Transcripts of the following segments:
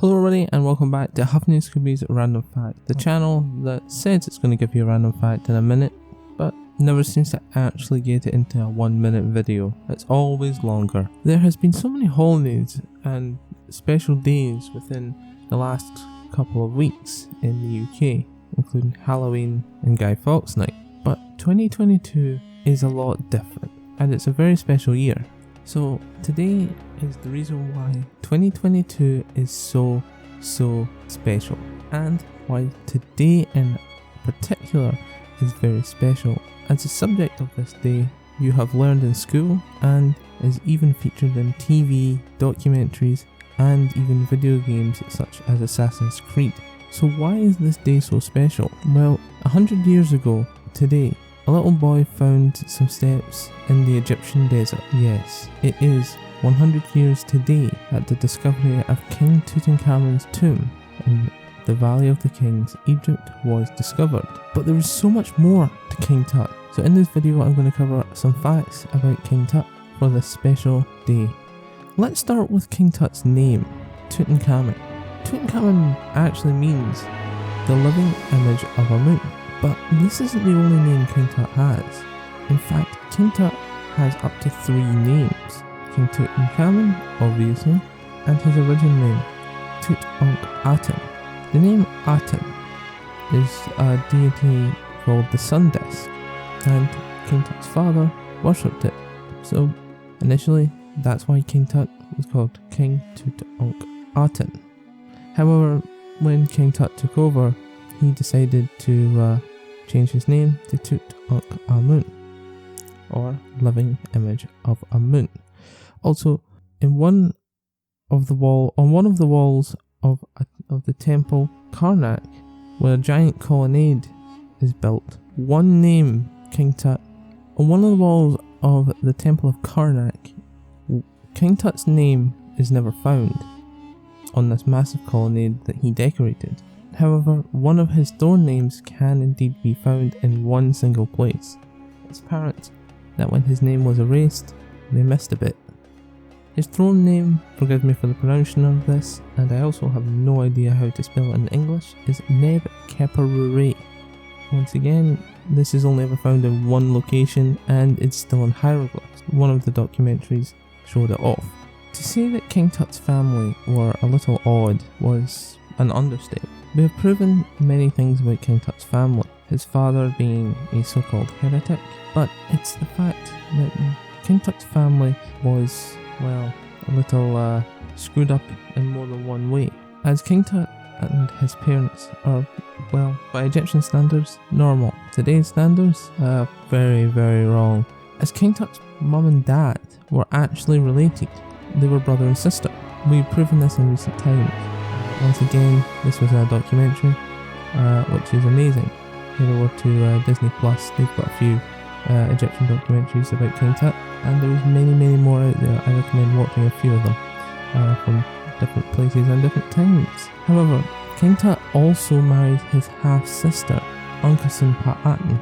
Hello everybody and welcome back to Huffney Scooby's Random Fact, the channel that says it's going to give you a random fact in a minute, but never seems to actually get it into a 1 minute video. It's always longer. There has been so many holidays and special days within the last couple of weeks in the UK, including Halloween and Guy Fawkes Night, but 2022 is a lot different and it's a very special year. So today is the reason why 2022 is so special, and why today in particular is very special, as the subject of this day you have learned in school and is even featured in TV, documentaries and even video games such as Assassin's Creed. So why is this day so special? Well, 100 years ago today, a little boy found some steps in the Egyptian desert. Yes, it is 100 years today that the discovery of King Tutankhamun's tomb in the Valley of the Kings, Egypt, was discovered. But there is so much more to King Tut. So in this video I'm going to cover some facts about King Tut for this special day. Let's start with King Tut's name, Tutankhamun. Tutankhamun actually means the living image of a moon. But this isn't the only name King Tut has. In fact, King Tut has up to 3 names. King Tutankhamun, obviously, and his original name, Tut-Ankh-Aten. The name Aten is a deity called the sun disk, and King Tut's father worshipped it. So initially, that's why King Tut was called King Tut-Ankh-Aten. However, when King Tut took over, he decided to change his name to Tut-Ankh-Amun, or living image of a moon. Also, on one of the walls of the temple Karnak, where a giant colonnade is built, one name, King Tut. On one of the walls of the temple of Karnak, King Tut's name is never found on this massive colonnade that he decorated. However, one of his throne names can indeed be found in one single place. It's apparent that when his name was erased, they missed a bit. His throne name, forgive me for the pronunciation of this, and I also have no idea how to spell it in English, is Neb Keperure. Once again, this is only ever found in one location and it's still in hieroglyphs. One of the documentaries showed it off. To say that King Tut's family were a little odd was an understatement. We have proven many things about King Tut's family, his father being a so-called heretic, but it's the fact that King Tut's family was, well, a little screwed up in more than one way, as King Tut and his parents are, well, by Egyptian standards, normal. Today's standards, very wrong, as King Tut's mum and dad were actually related. They were brother and sister. We've proven this in recent times. Once again, this was a documentary, which is amazing. Head over to Disney Plus, they've got a few Egyptian documentaries about King Tut, and there's many more out there. I recommend watching a few of them from different places and different times. However, King Tut also married his half-sister, Ankhesenpa'aten.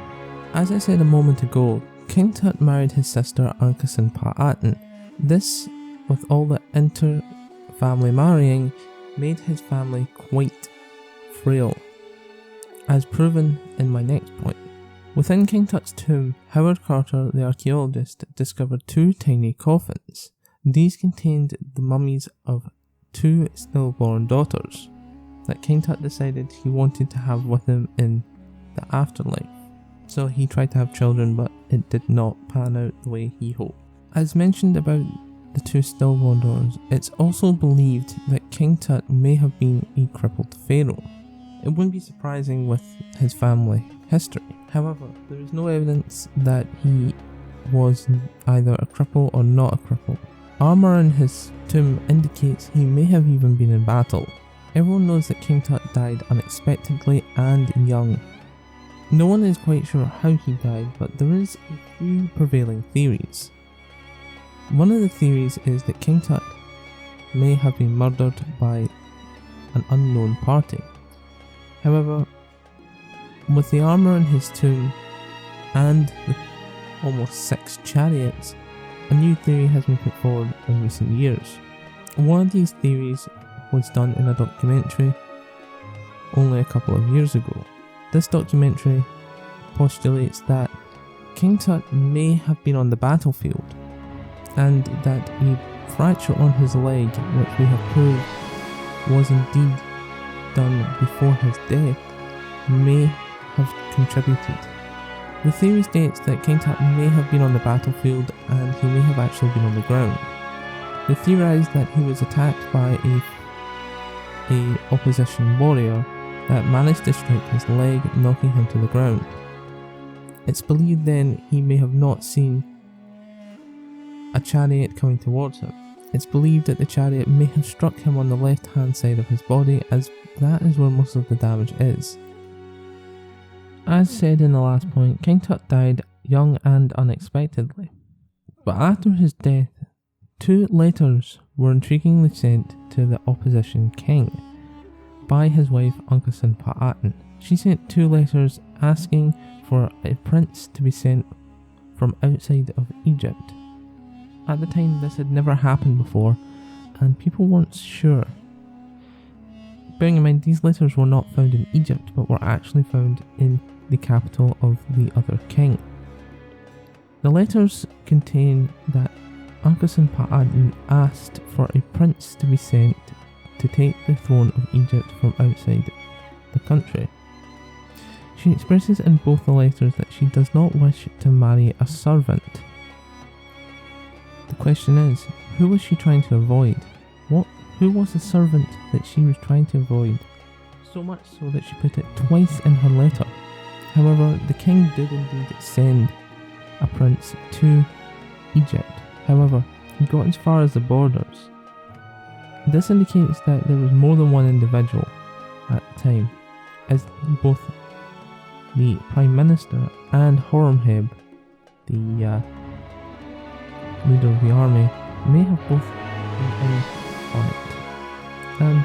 As I said a moment ago, King Tut married his sister Ankhesenpa'aten. This, with all the inter-family marrying, made his family quite frail, as proven in my next point. Within King Tut's tomb, Howard Carter, the archaeologist, discovered 2 tiny coffins. These contained the mummies of 2 stillborn daughters that King Tut decided he wanted to have with him in the afterlife. So he tried to have children, but it did not pan out the way he hoped. As mentioned about the 2 stillborn daughters, it's also believed that King Tut may have been a crippled pharaoh. It wouldn't be surprising with his family history. However, there is no evidence that he was either a cripple or not a cripple. Armour in his tomb indicates he may have even been in battle. Everyone knows that King Tut died unexpectedly and young. No one is quite sure how he died, but there is a few prevailing theories. One of the theories is that King Tut may have been murdered by an unknown party. However, with the armour in his tomb and the almost 6 chariots, a new theory has been put forward in recent years. One of these theories was done in a documentary only a couple of years ago. This documentary postulates that King Tut may have been on the battlefield, and that a fracture on his leg, which we have proved was indeed done before his death, may have contributed. The theory states that King Tut may have been on the battlefield and he may have actually been on the ground. They theorised that he was attacked by a opposition warrior that managed to strike his leg, knocking him to the ground. It's believed then he may have not seen a chariot coming towards him. It's believed that the chariot may have struck him on the left hand side of his body, as that is where most of the damage is. As said in the last point, King Tut died young and unexpectedly. But after his death, 2 letters were intriguingly sent to the opposition king by his wife King TuT. She sent 2 letters asking for a prince to be sent from outside of Egypt. At the time, this had never happened before, and people weren't sure. Bearing in mind, these letters were not found in Egypt, but were actually found in the capital of the other king. The letters contain that King TuT asked for a prince to be sent to take the throne of Egypt from outside the country. She expresses in both the letters that she does not wish to marry a servant. The question is, who was she trying to avoid? Who was the servant that she was trying to avoid? So much so that she put it twice in her letter. However, the king did indeed send a prince to Egypt. However, he got as far as the borders. This indicates that there was more than one individual at the time, as both the Prime Minister and Horemheb, the leader of the army, may have both been in on it. And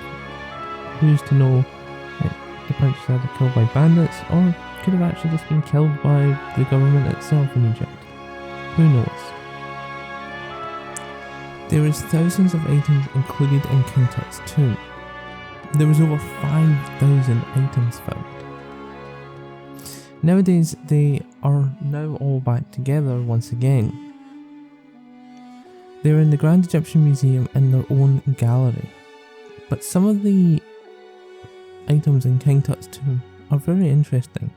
who's to know if the prince was either killed by bandits or could have actually just been killed by the government itself in Egypt. Who knows? There is thousands of items included in King Tut's tomb. There was over 5,000 items found. Nowadays, they are now all back together once again. They are in the Grand Egyptian Museum in their own gallery. But some of the items in King Tut's tomb are very interesting.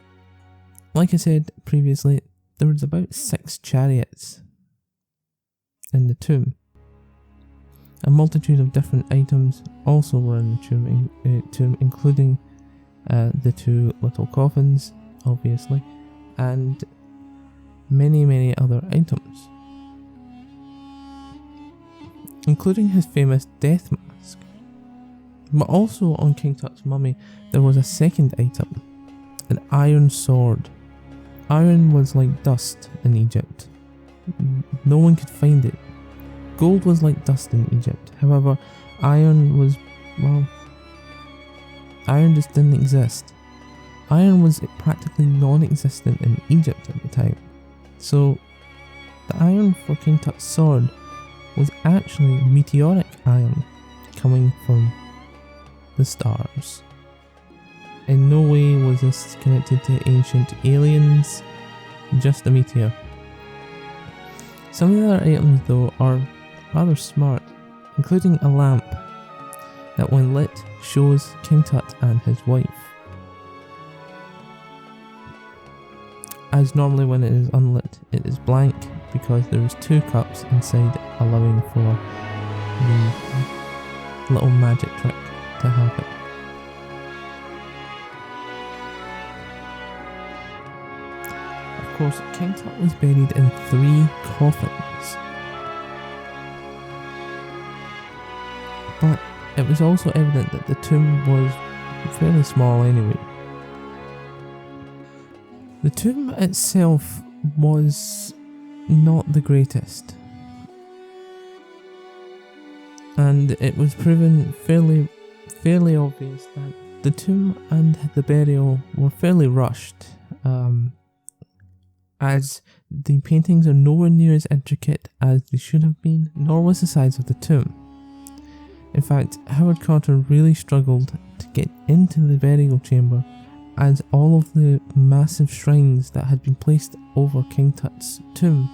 Like I said previously, there was about 6 chariots in the tomb. A multitude of different items also were in the tomb, including the 2 little coffins, obviously, and many other items, including his famous death mask. But also on King Tut's mummy there was a second item, an iron sword. Iron was like dust in Egypt. No one could find it. Gold was like dust in Egypt. However, iron was, well, iron just didn't exist. Iron was practically non-existent in Egypt at the time. So, the iron for King Tut's sword was actually meteoric iron coming from the stars. In no way was this connected to ancient aliens, just a meteor. Some of the other items though are rather smart, including a lamp that when lit shows King Tut and his wife, as normally when it is unlit it is blank because there is 2 cups inside, allowing for the little magic trick to happen. Of course, King Tut was buried in 3 coffins, but it was also evident that the tomb was fairly small anyway. The tomb itself was not the greatest, and it was proven fairly obvious that the tomb and the burial were fairly rushed, as the paintings are nowhere near as intricate as they should have been, nor was the size of the tomb. In fact, Howard Carter really struggled to get into the burial chamber, as all of the massive shrines that had been placed over King Tut's tomb,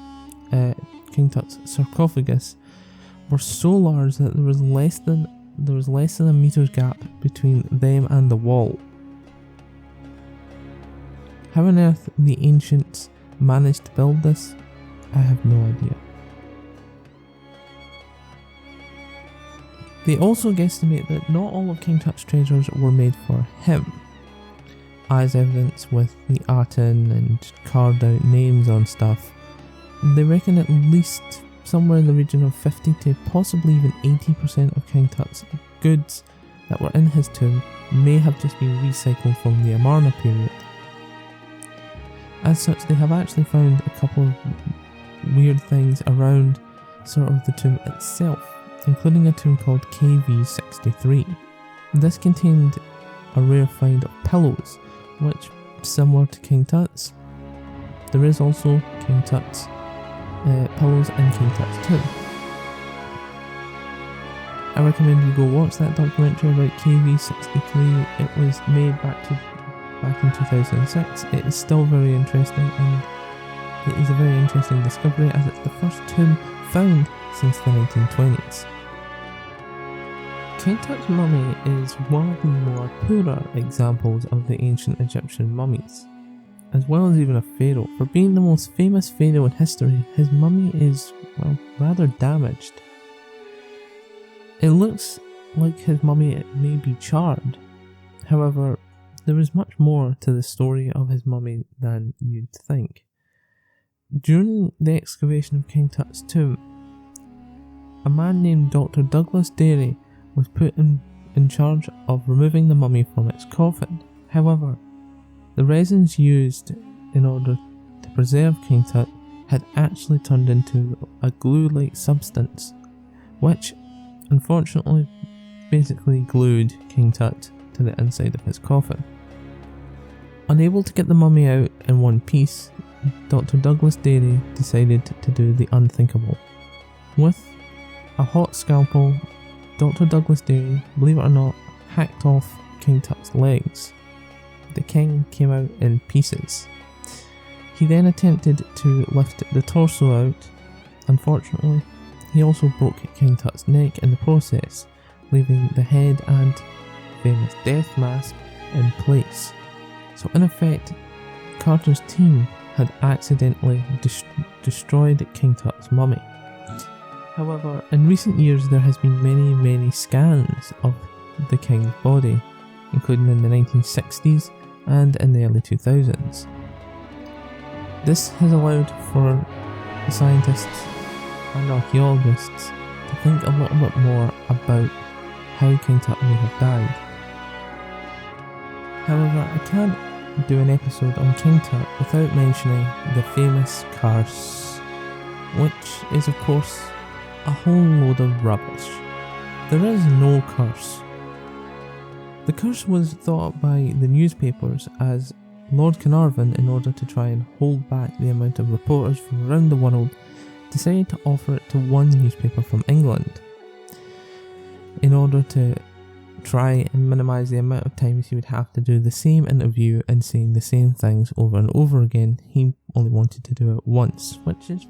King Tut's sarcophagus, were so large that there was less than a meter's gap between them and the wall. How on earth the ancients managed to build this, I have no idea. They also guesstimate that not all of King Tut's treasures were made for him, as evidenced with the Aten and carved out names on stuff. They reckon at least somewhere in the region of 50 to possibly even 80% of King Tut's goods that were in his tomb may have just been recycled from the Amarna period. As such, they have actually found a couple of weird things around sort of the tomb itself, including a tomb called KV63. This contained a rare find of pillows, which, similar to King Tut's, there is also King Tut's pillows in King Tut's tomb. I recommend you go watch that documentary about KV63. It was made back in 2006. It is still very interesting, and it is a very interesting discovery as it's the first tomb found since the 1920s. King Tut's mummy is one of the more poorer examples of the ancient Egyptian mummies, as well as even a pharaoh. For being the most famous pharaoh in history, his mummy is, well, rather damaged. It looks like his mummy may be charred. However, there is much more to the story of his mummy than you'd think. During the excavation of King Tut's tomb, a man named Dr. Douglas Derry was put in charge of removing the mummy from its coffin. However, the resins used in order to preserve King Tut had actually turned into a glue-like substance, which unfortunately basically glued King Tut to the inside of his coffin. Unable to get the mummy out in one piece, Dr. Douglas Derry decided to do the unthinkable. With a hot scalpel, Dr. Douglas Derry, believe it or not, hacked off King Tut's legs. The king came out in pieces. He then attempted to lift the torso out. Unfortunately, he also broke King Tut's neck in the process, leaving the head and famous death mask in place. So in effect, Carter's team had accidentally destroyed King Tut's mummy. However, in recent years there has been many scans of the king's body, including in the 1960s and in the early 2000s. This has allowed for scientists and archaeologists to think a little bit more about how King Tut may have died. However, I can't do an episode on King Tut without mentioning the famous curse, which is of course a whole load of rubbish. There is no curse. The curse was thought by the newspapers as Lord Carnarvon, in order to try and hold back the amount of reporters from around the world, decided to offer it to one newspaper from England. In order to try and minimise the amount of times he would have to do the same interview and saying the same things over and over again, he only wanted to do it once, which is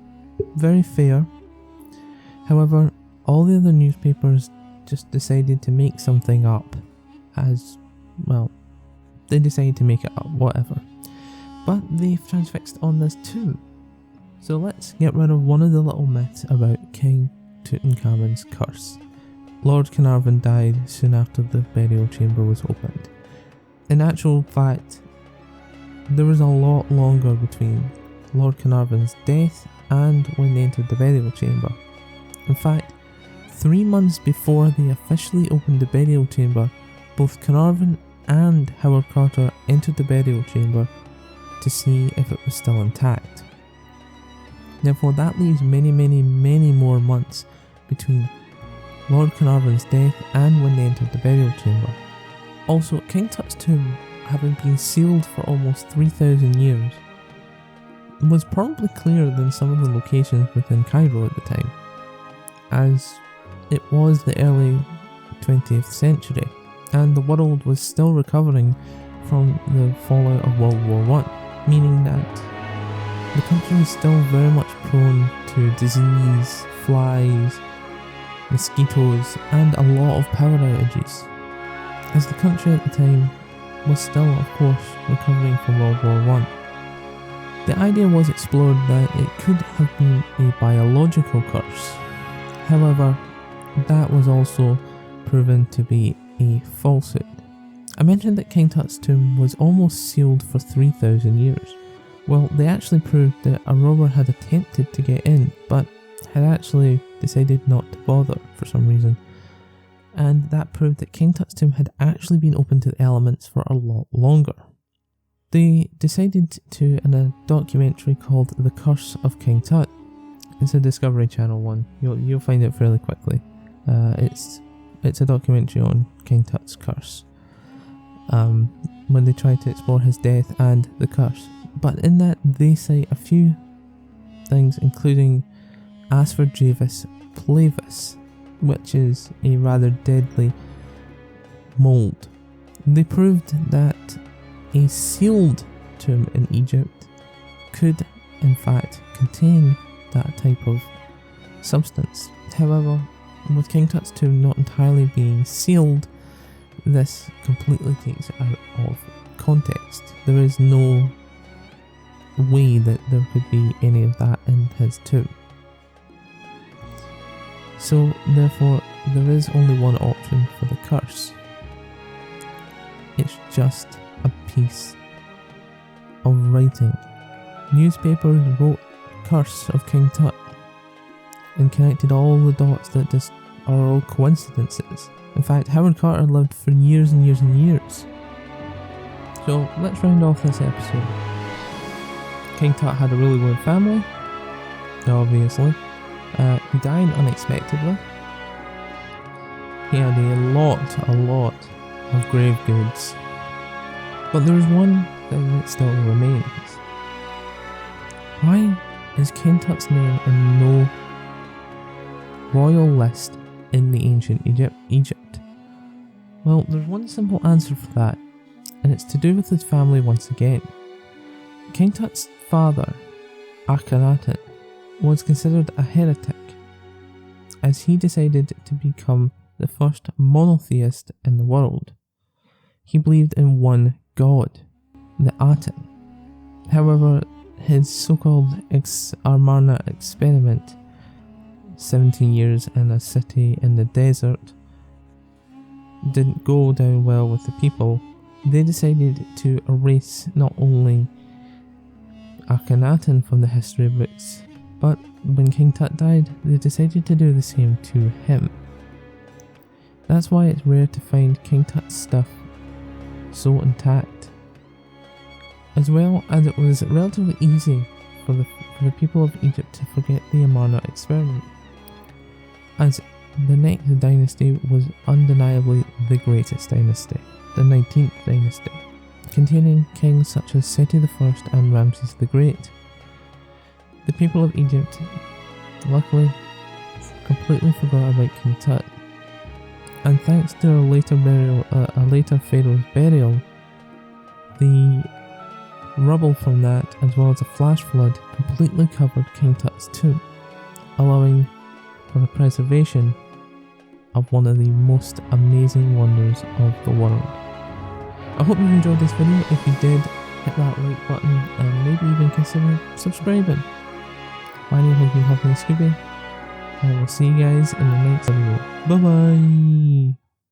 very fair. However, all the other newspapers just decided to make something up as, well, they decided to make it up, whatever. But they've transfixed on this too. So let's get rid of one of the little myths about King Tutankhamun's curse. Lord Carnarvon died soon after the burial chamber was opened. In actual fact, there was a lot longer between Lord Carnarvon's death and when they entered the burial chamber. In fact, 3 months before they officially opened the burial chamber, both Carnarvon and Howard Carter entered the burial chamber to see if it was still intact. Therefore, that leaves many more months between Lord Carnarvon's death and when they entered the burial chamber. Also, King Tut's tomb, having been sealed for almost 3,000 years, was probably clearer than some of the locations within Cairo at the time, as it was the early 20th century, and the world was still recovering from the fallout of World War I, meaning that the country was still very much prone to disease, flies, mosquitoes, and a lot of power outages, as the country at the time was still, of course, recovering from World War I. The idea was explored that it could have been a biological curse. However, that was also proven to be a falsehood. I mentioned that King Tut's tomb was almost sealed for 3,000 years. Well, they actually proved that a robber had attempted to get in, but had actually decided not to bother for some reason. And that proved that King Tut's tomb had actually been open to the elements for a lot longer. They decided to, in a documentary called The Curse of King Tut. It's a Discovery Channel one. You'll find it fairly quickly. It's a documentary on King Tut's curse. When they try to explore his death and the curse. But in that they cite a few things, including Aspergillus flavus, which is a rather deadly mold. They proved that a sealed tomb in Egypt could in fact contain that type of substance. However, with King Tut's tomb not entirely being sealed, this completely takes it out of context. There is no way that there could be any of that in his tomb. So therefore, there is only one option for the curse. It's just a piece of writing. Newspapers wrote Curse of King Tut and connected all the dots that just are all coincidences. In fact, Howard Carter lived for years and years and years. So let's round off this episode. King Tut had a really weird family, obviously. He died unexpectedly. He had a lot of grave goods. But there is one thing that still remains. Why is King Tut's name in no royal list in the ancient Egypt? Well, there's one simple answer for that, and it's to do with his family once again. King Tut's father, Akhenaten, was considered a heretic, as he decided to become the first monotheist in the world. He believed in one god, the Aten. However, his so-called Amarna experiment, 17 years in a city in the desert, didn't go down well with the people. They decided to erase not only Akhenaten from the history books, but when King Tut died, they decided to do the same to him. That's why it's rare to find King Tut's stuff so intact. As well as it was relatively easy for the people of Egypt to forget the Amarna experiment, as the next dynasty was undeniably the greatest dynasty, the 19th dynasty, containing kings such as Seti I and Ramses the Great. The people of Egypt, luckily, completely forgot about King Tut, and thanks to a later pharaoh's burial, the rubble from that, as well as a flash flood, completely covered King Tut's tomb, allowing for the preservation of one of the most amazing wonders of the world. I hope you enjoyed this video. If you did, hit that like button and maybe even consider subscribing. My name has been Scooby. I will see you guys in the next video. Bye bye!